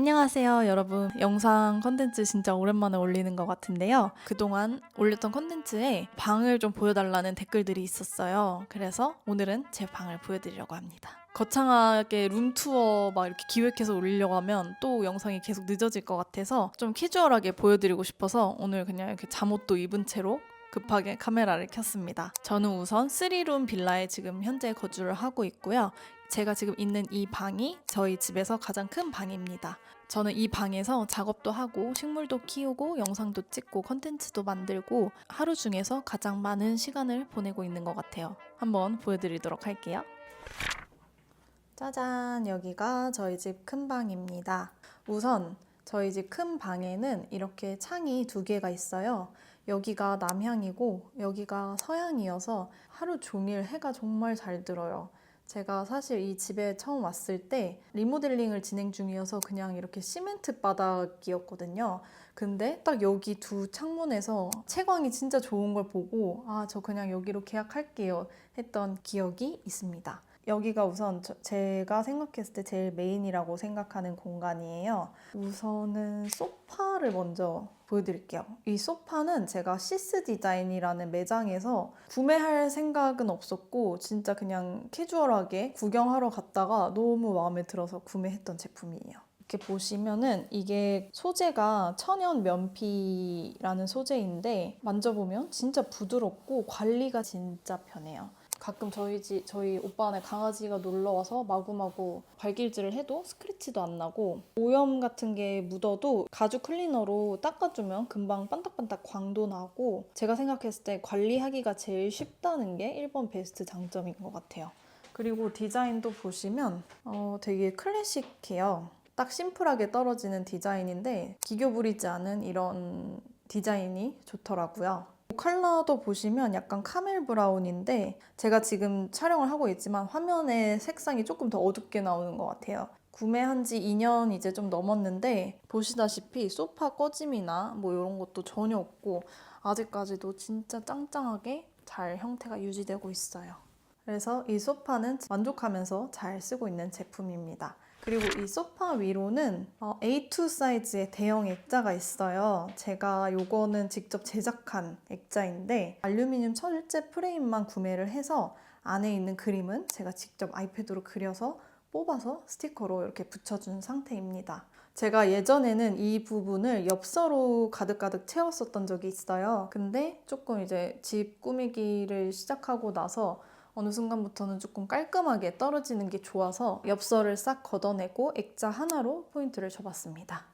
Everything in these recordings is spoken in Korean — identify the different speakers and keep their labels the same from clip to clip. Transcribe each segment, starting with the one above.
Speaker 1: 안녕하세요, 여러분. 영상 컨텐츠 진짜 오랜만에 올리는 것 같은데요. 그동안 올렸던 컨텐츠에 방을 좀 보여달라는 댓글들이 있었어요. 그래서 오늘은 제 방을 보여드리려고 합니다. 거창하게 룸투어 막 이렇게 기획해서 올리려고 하면 또 영상이 계속 늦어질 것 같아서 좀 캐주얼하게 보여드리고 싶어서 오늘 그냥 이렇게 잠옷도 입은 채로 급하게 카메라를 켰습니다. 저는 우선 3룸 빌라에 지금 현재 거주를 하고 있고요. 제가 지금 있는 이 방이 저희 집에서 가장 큰 방입니다. 저는 이 방에서 작업도 하고 식물도 키우고 영상도 찍고 컨텐츠도 만들고 하루 중에서 가장 많은 시간을 보내고 있는 것 같아요. 한번 보여드리도록 할게요. 짜잔, 여기가 저희 집 큰 방입니다. 우선 저희 집 큰 방에는 이렇게 창이 2개가 있어요. 여기가 남향이고 여기가 서향이어서 하루 종일 해가 정말 잘 들어요. 제가 사실 이 집에 처음 왔을 때 리모델링을 진행 중이어서 그냥 이렇게 시멘트 바닥이었거든요. 근데 딱 여기 2 창문에서 채광이 진짜 좋은 걸 보고 저 그냥 여기로 계약할게요 했던 기억이 있습니다. 여기가 우선 제가 생각했을 때 제일 메인이라고 생각하는 공간이에요. 우선은 소파를 먼저 보여드릴게요. 이 소파는 제가 시스 디자인이라는 매장에서 구매할 생각은 없었고 진짜 그냥 캐주얼하게 구경하러 갔다가 너무 마음에 들어서 구매했던 제품이에요. 이렇게 보시면은 이게 소재가 천연 면피라는 소재인데 만져보면 진짜 부드럽고 관리가 진짜 편해요. 가끔 저희 오빠네 강아지가 놀러와서 마구마구 발길질을 해도 스크래치도 안 나고 오염 같은 게 묻어도 가죽 클리너로 닦아주면 금방 반딱반딱 광도 나고 제가 생각했을 때 관리하기가 제일 쉽다는 게 1번 베스트 장점인 것 같아요. 그리고 디자인도 보시면 되게 클래식해요. 딱 심플하게 떨어지는 디자인인데 기교 부리지 않은 이런 디자인이 좋더라고요. 컬러도 보시면 약간 카멜 브라운인데 제가 지금 촬영을 하고 있지만 화면에 색상이 조금 더 어둡게 나오는 것 같아요. 구매한 지 2년 이제 좀 넘었는데 보시다시피 소파 꺼짐이나 뭐 이런 것도 전혀 없고 아직까지도 진짜 짱짱하게 잘 형태가 유지되고 있어요. 그래서 이 소파는 만족하면서 잘 쓰고 있는 제품입니다. 그리고 이 소파 위로는 A2 사이즈의 대형 액자가 있어요. 제가 요거는 직접 제작한 액자인데 알루미늄 철제 프레임만 구매를 해서 안에 있는 그림은 제가 직접 아이패드로 그려서 뽑아서 스티커로 이렇게 붙여준 상태입니다. 제가 예전에는 이 부분을 엽서로 가득가득 채웠었던 적이 있어요. 근데 조금 이제 집 꾸미기를 시작하고 나서 어느 순간부터는 조금 깔끔하게 떨어지는 게 좋아서 엽서를 싹 걷어내고 액자 하나로 포인트를 줘봤습니다.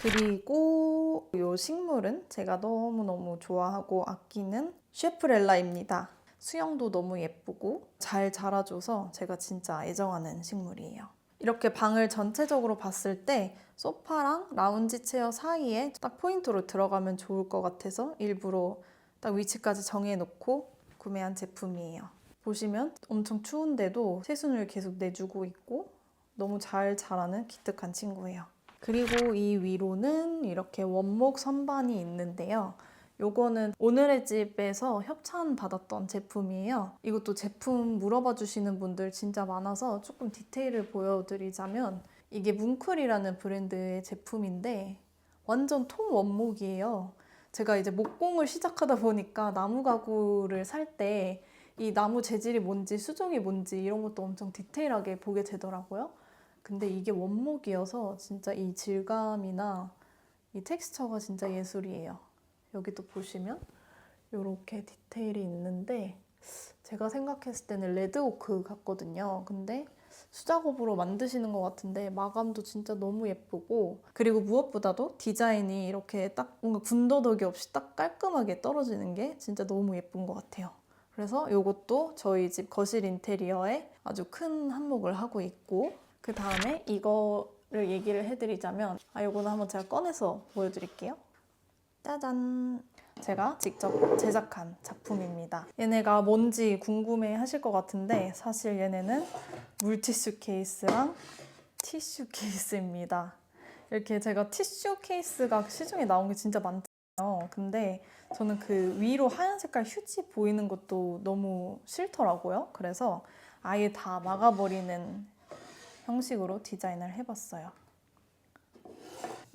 Speaker 1: 그리고 이 식물은 제가 너무너무 좋아하고 아끼는 셰프렐라입니다. 수영도 너무 예쁘고 잘 자라줘서 제가 진짜 애정하는 식물이에요. 이렇게 방을 전체적으로 봤을 때 소파랑 라운지 체어 사이에 딱 포인트로 들어가면 좋을 것 같아서 일부러 딱 위치까지 정해놓고 구매한 제품이에요. 보시면 엄청 추운데도 새순을 계속 내주고 있고 너무 잘 자라는 기특한 친구예요. 그리고 이 위로는 이렇게 원목 선반이 있는데요. 요거는 오늘의 집에서 협찬 받았던 제품이에요. 이것도 제품 물어봐 주시는 분들 진짜 많아서 조금 디테일을 보여드리자면 이게 뭉클이라는 브랜드의 제품인데 완전 통 원목이에요. 제가 이제 목공을 시작하다 보니까 나무 가구를 살 때 이 나무 재질이 뭔지 수종이 뭔지 이런 것도 엄청 디테일하게 보게 되더라고요. 근데 이게 원목이어서 진짜 이 질감이나 이 텍스처가 진짜 예술이에요. 여기도 보시면 이렇게 디테일이 있는데 제가 생각했을 때는 레드오크 같거든요. 근데 수작업으로 만드시는 것 같은데 마감도 진짜 너무 예쁘고 그리고 무엇보다도 디자인이 이렇게 딱 뭔가 군더더기 없이 딱 깔끔하게 떨어지는 게 진짜 너무 예쁜 것 같아요. 그래서 이것도 저희 집 거실 인테리어에 아주 큰 한몫을 하고 있고 그 다음에 이거를 얘기를 해드리자면 이거는 한번 제가 꺼내서 보여드릴게요. 짜잔! 제가 직접 제작한 작품입니다. 얘네가 뭔지 궁금해 하실 것 같은데 사실 얘네는 물티슈 케이스랑 티슈 케이스입니다. 이렇게 제가 티슈 케이스가 시중에 나온 게 진짜 많잖아요. 근데 저는 그 위로 하얀 색깔 휴지 보이는 것도 너무 싫더라고요. 그래서 아예 다 막아버리는 형식으로 디자인을 해봤어요.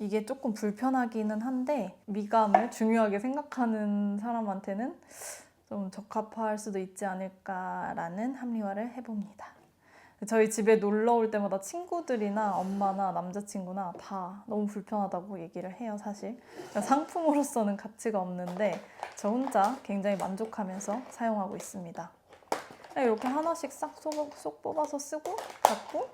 Speaker 1: 이게 조금 불편하기는 한데 미감을 중요하게 생각하는 사람한테는 좀 적합할 수도 있지 않을까라는 합리화를 해봅니다. 저희 집에 놀러 올 때마다 친구들이나 엄마나 남자친구나 다 너무 불편하다고 얘기를 해요, 사실. 상품으로서는 가치가 없는데 저 혼자 굉장히 만족하면서 사용하고 있습니다. 이렇게 하나씩 싹 쏙 뽑아서 쓰고 닫고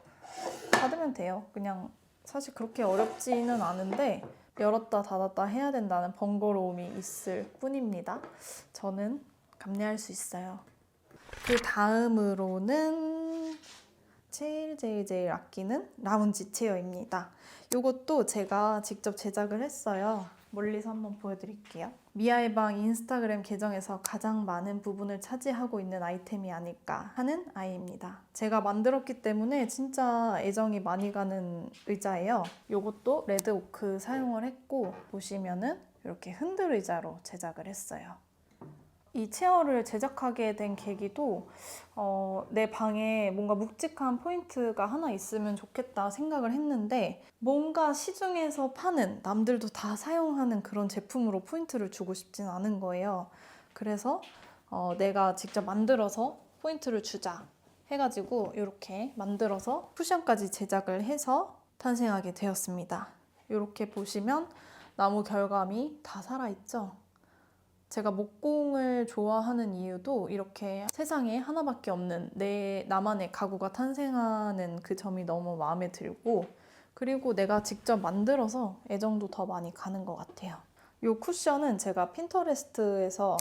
Speaker 1: 닫으면 돼요. 그냥 사실 그렇게 어렵지는 않은데 열었다 닫았다 해야 된다는 번거로움이 있을 뿐입니다. 저는 감내할 수 있어요. 그 다음으로는 제일 아끼는 라운지 체어입니다. 이것도 제가 직접 제작을 했어요. 멀리서 한번 보여드릴게요. 미아의 방 인스타그램 계정에서 가장 많은 부분을 차지하고 있는 아이템이 아닐까 하는 아이입니다. 제가 만들었기 때문에 진짜 애정이 많이 가는 의자예요. 이것도 레드 오크 사용을 했고 보시면은 이렇게 흔들 의자로 제작을 했어요. 이 체어를 제작하게 된 계기도 내 방에 뭔가 묵직한 포인트가 하나 있으면 좋겠다 생각을 했는데 뭔가 시중에서 파는 남들도 다 사용하는 그런 제품으로 포인트를 주고 싶진 않은 거예요. 그래서 내가 직접 만들어서 포인트를 주자 해가지고 이렇게 만들어서 쿠션까지 제작을 해서 탄생하게 되었습니다. 이렇게 보시면 나무 결감이 다 살아있죠? 제가 목공을 좋아하는 이유도 이렇게 세상에 하나밖에 없는 나만의 가구가 탄생하는 그 점이 너무 마음에 들고 그리고 내가 직접 만들어서 애정도 더 많이 가는 것 같아요. 이 쿠션은 제가 핀터레스트에서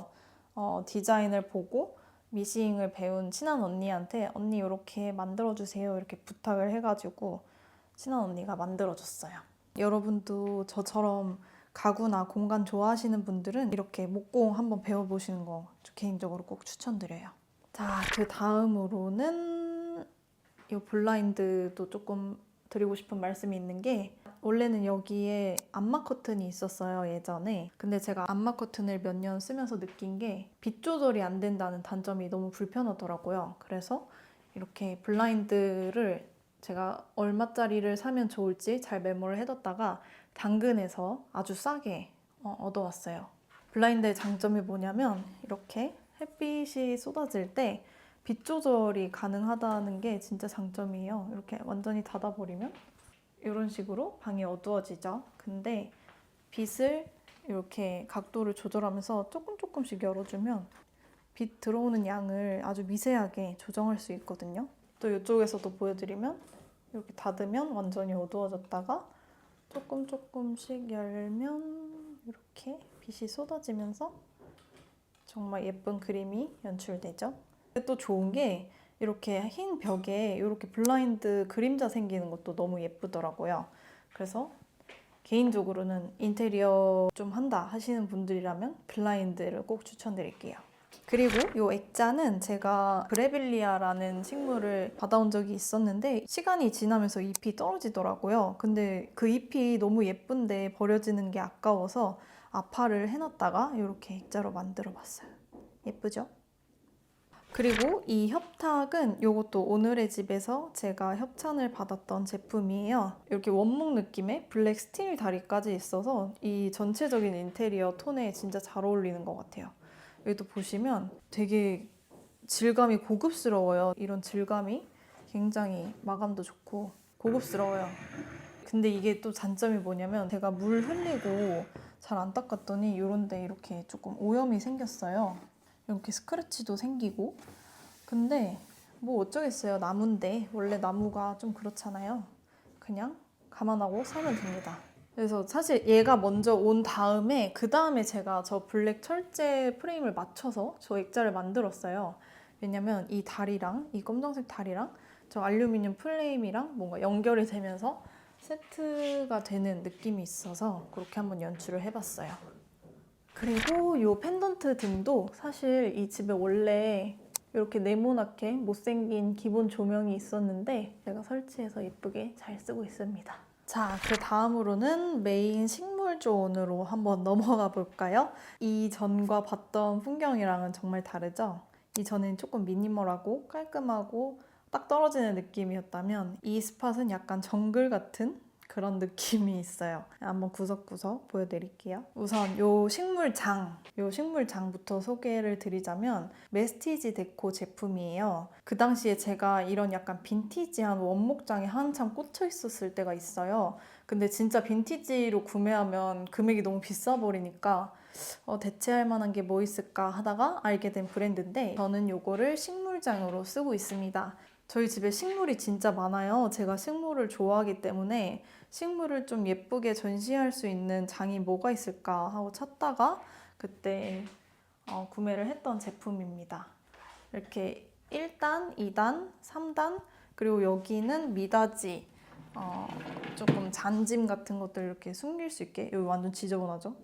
Speaker 1: 디자인을 보고 미싱을 배운 친한 언니한테 언니 이렇게 만들어주세요 이렇게 부탁을 해가지고 친한 언니가 만들어줬어요. 여러분도 저처럼 가구나 공간 좋아하시는 분들은 이렇게 목공 한번 배워보시는 거 개인적으로 꼭 추천드려요. 자, 그 다음으로는 이 블라인드도 조금 드리고 싶은 말씀이 있는 게 원래는 여기에 암막 커튼이 있었어요, 예전에. 근데 제가 암막 커튼을 몇 년 쓰면서 느낀 게 빛 조절이 안 된다는 단점이 너무 불편하더라고요. 그래서 이렇게 블라인드를 제가 얼마짜리를 사면 좋을지 잘 메모를 해뒀다가 당근에서 아주 싸게 얻어왔어요. 블라인드의 장점이 뭐냐면 이렇게 햇빛이 쏟아질 때 빛 조절이 가능하다는 게 진짜 장점이에요. 이렇게 완전히 닫아버리면 이런 식으로 방이 어두워지죠. 근데 빛을 이렇게 각도를 조절하면서 조금씩 열어주면 빛 들어오는 양을 아주 미세하게 조정할 수 있거든요. 또 이쪽에서도 보여드리면 이렇게 닫으면 완전히 어두워졌다가 조금씩 열면 이렇게 빛이 쏟아지면서 정말 예쁜 그림이 연출되죠. 또 좋은 게 이렇게 흰 벽에 이렇게 블라인드 그림자 생기는 것도 너무 예쁘더라고요. 그래서 개인적으로는 인테리어 좀 한다 하시는 분들이라면 블라인드를 꼭 추천드릴게요. 그리고 이 액자는 제가 그레빌리아라는 식물을 받아온 적이 있었는데 시간이 지나면서 잎이 떨어지더라고요. 근데 그 잎이 너무 예쁜데 버려지는 게 아까워서 압화를 해놨다가 이렇게 액자로 만들어 봤어요. 예쁘죠? 그리고 이 협탁은 이것도 오늘의 집에서 제가 협찬을 받았던 제품이에요. 이렇게 원목 느낌의 블랙 스틸 다리까지 있어서 이 전체적인 인테리어 톤에 진짜 잘 어울리는 것 같아요. 여기도 보시면 되게 질감이 고급스러워요. 이런 질감이 굉장히 마감도 좋고 고급스러워요. 근데 이게 또 단점이 뭐냐면 제가 물 흘리고 잘 안 닦았더니 이런 데 이렇게 조금 오염이 생겼어요. 이렇게 스크래치도 생기고. 근데 뭐 어쩌겠어요. 나무인데 원래 나무가 좀 그렇잖아요. 그냥 감안하고 살면 됩니다. 그래서 사실 얘가 먼저 온 다음에 그 다음에 제가 저 블랙 철제 프레임을 맞춰서 저 액자를 만들었어요. 왜냐면 이 다리랑 이 검정색 다리랑 저 알루미늄 프레임이랑 뭔가 연결이 되면서 세트가 되는 느낌이 있어서 그렇게 한번 연출을 해봤어요. 그리고 이 펜던트 등도 사실 이 집에 원래 이렇게 네모나게 못생긴 기본 조명이 있었는데 제가 설치해서 예쁘게 잘 쓰고 있습니다. 자, 그 다음으로는 메인 식물존으로 한번 넘어가 볼까요? 이전과 봤던 풍경이랑은 정말 다르죠? 이전엔 조금 미니멀하고 깔끔하고 딱 떨어지는 느낌이었다면 이 스팟은 약간 정글 같은 그런 느낌이 있어요. 한번 구석구석 보여드릴게요. 우선 요 식물장부터 소개를 드리자면 메스티지 데코 제품이에요. 그 당시에 제가 이런 약간 빈티지한 원목장에 한참 꽂혀 있었을 때가 있어요. 근데 진짜 빈티지로 구매하면 금액이 너무 비싸 버리니까 대체할 만한 게 뭐 있을까 하다가 알게 된 브랜드인데, 저는 요거를 식물장으로 쓰고 있습니다. 저희 집에 식물이 진짜 많아요. 제가 식물을 좋아하기 때문에 식물을 좀 예쁘게 전시할 수 있는 장이 뭐가 있을까 하고 찾다가 그때 구매를 했던 제품입니다. 이렇게 1단, 2단, 3단, 그리고 여기는 미닫이, 조금 잔짐 같은 것들 이렇게 숨길 수 있게, 여기 완전 지저분하죠?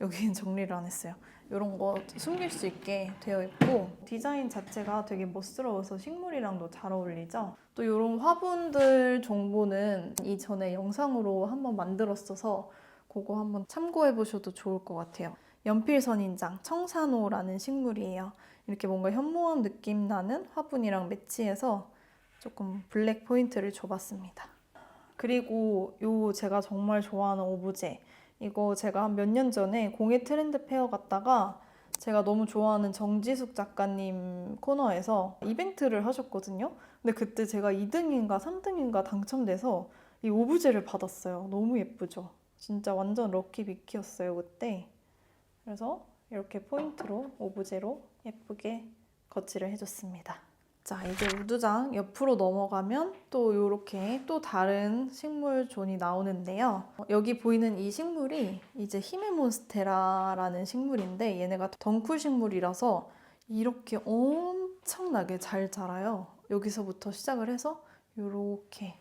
Speaker 1: 여기는 정리를 안 했어요. 이런 거 숨길 수 있게 되어 있고, 디자인 자체가 되게 멋스러워서 식물이랑도 잘 어울리죠. 또 이런 화분들 정보는 이전에 영상으로 한번 만들었어서 그거 한번 참고해 보셔도 좋을 것 같아요. 연필선인장 청산호라는 식물이에요. 이렇게 뭔가 현무암 느낌 나는 화분이랑 매치해서 조금 블랙 포인트를 줘봤습니다. 그리고 요 제가 정말 좋아하는 오브제, 이거 제가 한 몇 년 전에 공예 트렌드 페어 갔다가 제가 너무 좋아하는 정지숙 작가님 코너에서 이벤트를 하셨거든요. 근데 그때 제가 2등인가 3등인가 당첨돼서 이 오브제를 받았어요. 너무 예쁘죠? 진짜 완전 럭키 비키였어요, 그때. 그래서 이렇게 포인트로 오브제로 예쁘게 거치를 해줬습니다. 자, 이제 우두장 옆으로 넘어가면 또 이렇게 또 다른 식물존이 나오는데요. 여기 보이는 이 식물이 이제 히메몬스테라라는 식물인데, 얘네가 덩쿨 식물이라서 이렇게 엄청나게 잘 자라요. 여기서부터 시작을 해서 요렇게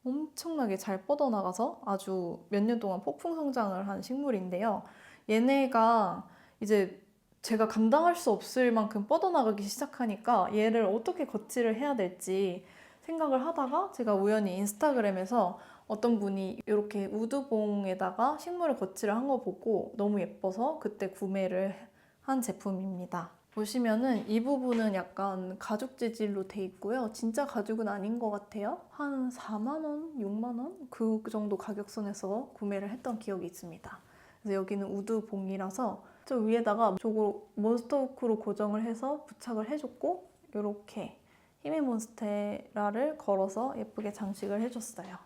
Speaker 1: 엄청나게 잘 뻗어나가서 아주 몇 년 동안 폭풍 성장을 한 식물인데요. 얘네가 이제 제가 감당할 수 없을 만큼 뻗어나가기 시작하니까 얘를 어떻게 거치를 해야 될지 생각을 하다가, 제가 우연히 인스타그램에서 어떤 분이 이렇게 우드봉에다가 식물을 거치를 한 거 보고 너무 예뻐서 그때 구매를 한 제품입니다. 보시면은 이 부분은 약간 가죽 재질로 돼 있고요. 진짜 가죽은 아닌 것 같아요. 한 4만 원, 6만 원? 그 정도 가격선에서 구매를 했던 기억이 있습니다. 그래서 여기는 우드봉이라서 저 위에다가 저거 몬스터후크로 고정을 해서 부착을 해줬고, 이렇게 히메몬스테라를 걸어서 예쁘게 장식을 해줬어요.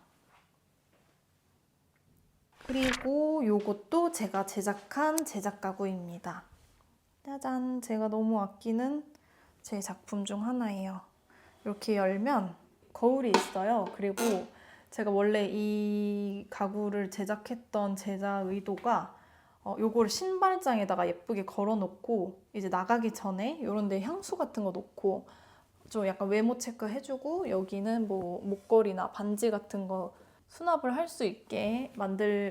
Speaker 1: 그리고 요것도 제가 제작한 제작 가구입니다. 짜잔! 제가 너무 아끼는 제 작품 중 하나예요. 이렇게 열면 거울이 있어요. 그리고 제가 원래 이 가구를 제작했던 제작 의도가 요거를 신발장에다가 예쁘게 걸어놓고 이제 나가기 전에 이런 데 향수 같은 거 놓고 좀 약간 외모 체크 해주고, 여기는 뭐 목걸이나 반지 같은 거 수납을 할 수 있게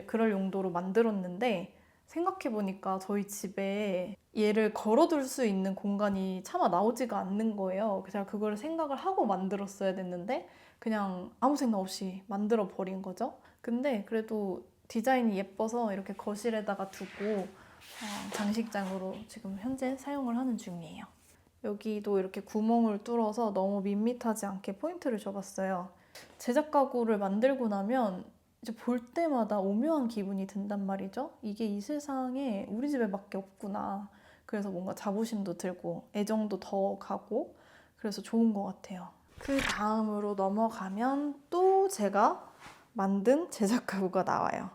Speaker 1: 그럴 용도로 만들었는데, 생각해보니까 저희 집에 얘를 걸어둘 수 있는 공간이 차마 나오지가 않는 거예요. 그냥 그걸 생각을 하고 만들었어야 됐는데 그냥 아무 생각 없이 만들어 버린 거죠. 근데 그래도 디자인이 예뻐서 이렇게 거실에다가 두고 장식장으로 지금 현재 사용을 하는 중이에요. 여기도 이렇게 구멍을 뚫어서 너무 밋밋하지 않게 포인트를 줘봤어요. 제작 가구를 만들고 나면 이제 볼 때마다 오묘한 기분이 든단 말이죠. 이게 이 세상에 우리 집에밖에 없구나. 그래서 뭔가 자부심도 들고 애정도 더 가고 그래서 좋은 것 같아요. 그 다음으로 넘어가면 또 제가 만든 제작 가구가 나와요.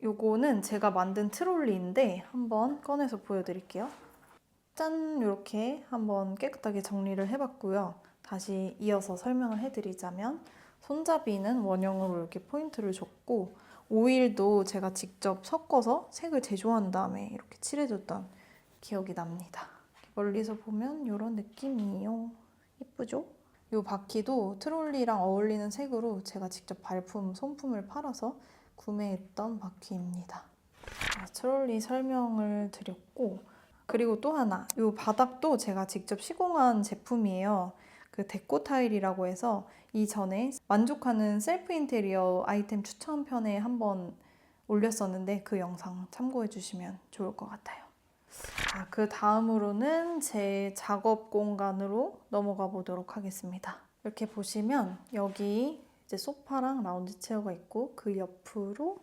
Speaker 1: 요거는 제가 만든 트롤리인데 한번 꺼내서 보여드릴게요. 짠! 이렇게 한번 깨끗하게 정리를 해봤고요. 다시 이어서 설명을 해드리자면, 손잡이는 원형으로 이렇게 포인트를 줬고, 오일도 제가 직접 섞어서 색을 제조한 다음에 이렇게 칠해줬던 기억이 납니다. 멀리서 보면 이런 느낌이에요. 예쁘죠? 이 바퀴도 트롤리랑 어울리는 색으로 제가 직접 손품을 팔아서 구매했던 바퀴입니다. 트롤리 설명을 드렸고, 그리고 또 하나, 이 바닥도 제가 직접 시공한 제품이에요. 그 데코 타일이라고 해서 이전에 만족하는 셀프 인테리어 아이템 추천편에 한번 올렸었는데 그 영상 참고해 주시면 좋을 것 같아요. 자, 그 다음으로는 제 작업 공간으로 넘어가 보도록 하겠습니다. 이렇게 보시면 여기 이제 소파랑 라운지 체어가 있고 그 옆으로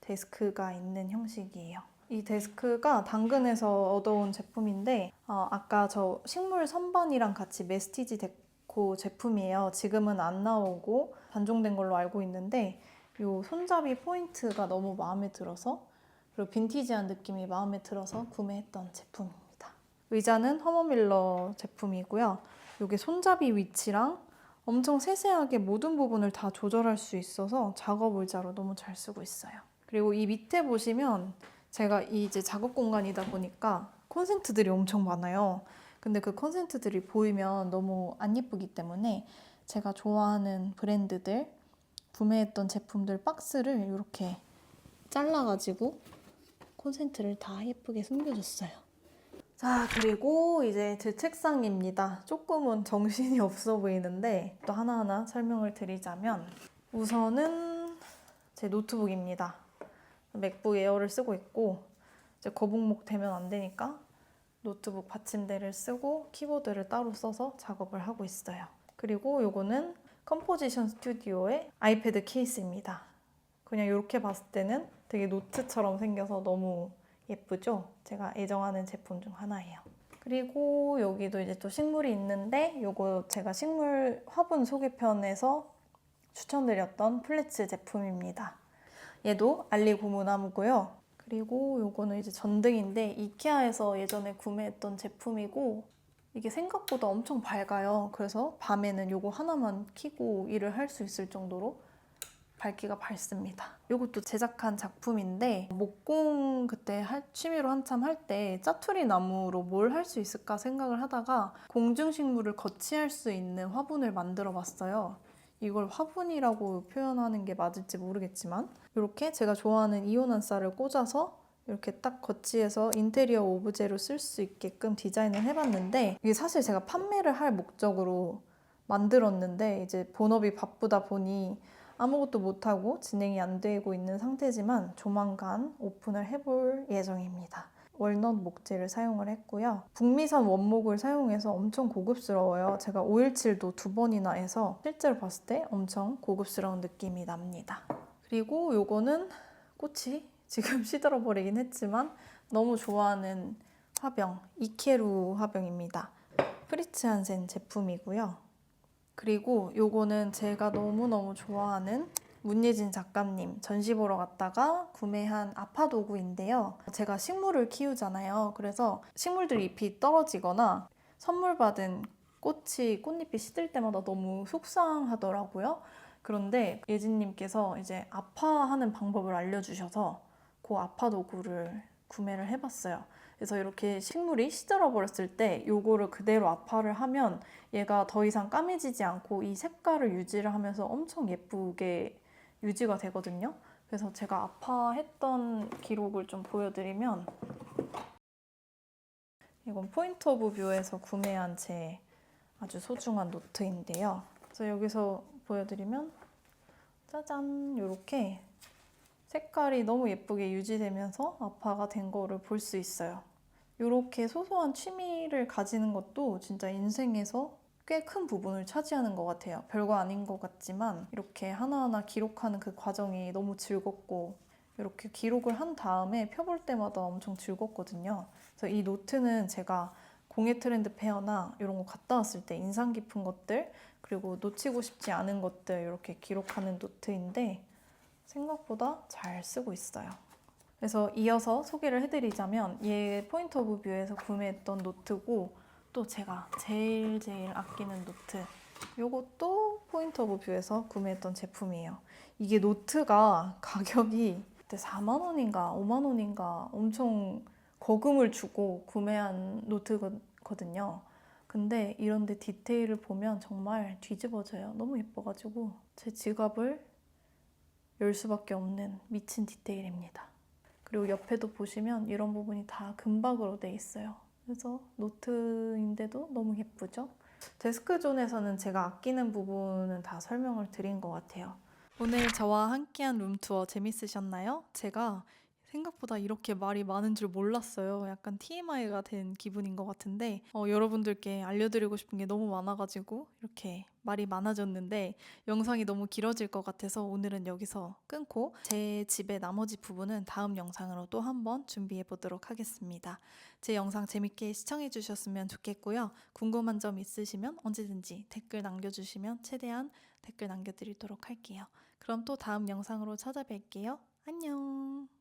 Speaker 1: 데스크가 있는 형식이에요. 이 데스크가 당근에서 얻어온 제품인데 아까 저 식물 선반이랑 같이 메스티지 데코 제품이에요. 지금은 안 나오고 단종된 걸로 알고 있는데 이 손잡이 포인트가 너무 마음에 들어서 그리고 빈티지한 느낌이 마음에 들어서 구매했던 제품입니다. 의자는 허머밀러 제품이고요. 이게 손잡이 위치랑 엄청 세세하게 모든 부분을 다 조절할 수 있어서 작업 의자로 너무 잘 쓰고 있어요. 그리고 이 밑에 보시면 제가 이제 작업 공간이다 보니까 콘센트들이 엄청 많아요. 근데 그 콘센트들이 보이면 너무 안 예쁘기 때문에 제가 좋아하는 브랜드들 구매했던 제품들 박스를 이렇게 잘라가지고 콘센트를 다 예쁘게 숨겨줬어요. 자, 그리고 이제 제 책상입니다. 조금은 정신이 없어 보이는데 또 하나하나 설명을 드리자면 우선은 제 노트북입니다. 맥북 에어를 쓰고 있고 이제 거북목 되면 안 되니까 노트북 받침대를 쓰고 키보드를 따로 써서 작업을 하고 있어요. 그리고 요거는 컴포지션 스튜디오의 아이패드 케이스입니다. 그냥 이렇게 봤을 때는 되게 노트처럼 생겨서 너무 예쁘죠? 제가 애정하는 제품 중 하나예요. 그리고 여기도 이제 또 식물이 있는데 요거 제가 식물 화분 소개편에서 추천드렸던 플래츠 제품입니다. 얘도 알리 고무나무고요. 그리고 요거는 이제 전등인데 이케아에서 예전에 구매했던 제품이고 이게 생각보다 엄청 밝아요. 그래서 밤에는 요거 하나만 켜고 일을 할 수 있을 정도로 밝기가 밝습니다. 이것도 제작한 작품인데 목공 그때 취미로 한참 할 때 짜투리 나무로 뭘 할 수 있을까 생각을 하다가 공중식물을 거치할 수 있는 화분을 만들어 봤어요. 이걸 화분이라고 표현하는 게 맞을지 모르겠지만 이렇게 제가 좋아하는 이온한 쌀을 꽂아서 이렇게 딱 거치해서 인테리어 오브제로 쓸 수 있게끔 디자인을 해봤는데 이게 사실 제가 판매를 할 목적으로 만들었는데 이제 본업이 바쁘다 보니 아무것도 못하고 진행이 안 되고 있는 상태지만 조만간 오픈을 해볼 예정입니다. 월넛 목재를 사용을 했고요. 북미산 원목을 사용해서 엄청 고급스러워요. 제가 517도 2번이나 해서 실제로 봤을 때 엄청 고급스러운 느낌이 납니다. 그리고 요거는 꽃이 지금 시들어버리긴 했지만 너무 좋아하는 화병, 이케루 화병입니다. 프리츠 한센 제품이고요. 그리고 요거는 제가 너무너무 좋아하는 문예진 작가님 전시 보러 갔다가 구매한 아파도구인데요. 제가 식물을 키우잖아요. 그래서 식물들 잎이 떨어지거나 선물 받은 꽃잎이 시들 때마다 너무 속상하더라고요. 그런데 예진님께서 이제 아파하는 방법을 알려주셔서 그 아파도구를 구매를 해봤어요. 그래서 이렇게 식물이 시들어 버렸을 때 요거를 그대로 압화를 하면 얘가 더 이상 까매지지 않고 이 색깔을 유지를 하면서 엄청 예쁘게 유지가 되거든요. 그래서 제가 압화했던 기록을 좀 보여드리면 이건 포인트 오브 뷰에서 구매한 제 아주 소중한 노트인데요. 그래서 여기서 보여드리면 짜잔 이렇게 색깔이 너무 예쁘게 유지되면서 압화가 된 거를 볼 수 있어요. 이렇게 소소한 취미를 가지는 것도 진짜 인생에서 꽤 큰 부분을 차지하는 것 같아요. 별거 아닌 것 같지만 이렇게 하나하나 기록하는 그 과정이 너무 즐겁고 이렇게 기록을 한 다음에 펴볼 때마다 엄청 즐겁거든요. 그래서 이 노트는 제가 공예 트렌드 페어나 이런 거 갔다 왔을 때 인상 깊은 것들 그리고 놓치고 싶지 않은 것들 이렇게 기록하는 노트인데 생각보다 잘 쓰고 있어요. 그래서 이어서 소개를 해드리자면 얘 포인트 오브 뷰에서 구매했던 노트고 또 제가 제일 아끼는 노트 요것도 포인트 오브 뷰에서 구매했던 제품이에요. 이게 노트가 가격이 그때 4만 원인가 5만 원인가 엄청 거금을 주고 구매한 노트거든요. 근데 이런데 디테일을 보면 정말 뒤집어져요. 너무 예뻐가지고 제 지갑을 열 수밖에 없는 미친 디테일입니다. 그리고 옆에도 보시면 이런 부분이 다 금박으로 돼 있어요. 그래서 노트인데도 너무 예쁘죠? 데스크존에서는 제가 아끼는 부분은 다 설명을 드린 것 같아요. 오늘 저와 함께한 룸투어 재밌으셨나요? 제가 생각보다 이렇게 말이 많은 줄 몰랐어요. 약간 TMI가 된 기분인 것 같은데 여러분들께 알려드리고 싶은 게 너무 많아가지고 이렇게 말이 많아졌는데 영상이 너무 길어질 것 같아서 오늘은 여기서 끊고 제 집의 나머지 부분은 다음 영상으로 또 한번 준비해 보도록 하겠습니다. 제 영상 재밌게 시청해 주셨으면 좋겠고요. 궁금한 점 있으시면 언제든지 댓글 남겨주시면 최대한 댓글 남겨드리도록 할게요. 그럼 또 다음 영상으로 찾아뵐게요. 안녕.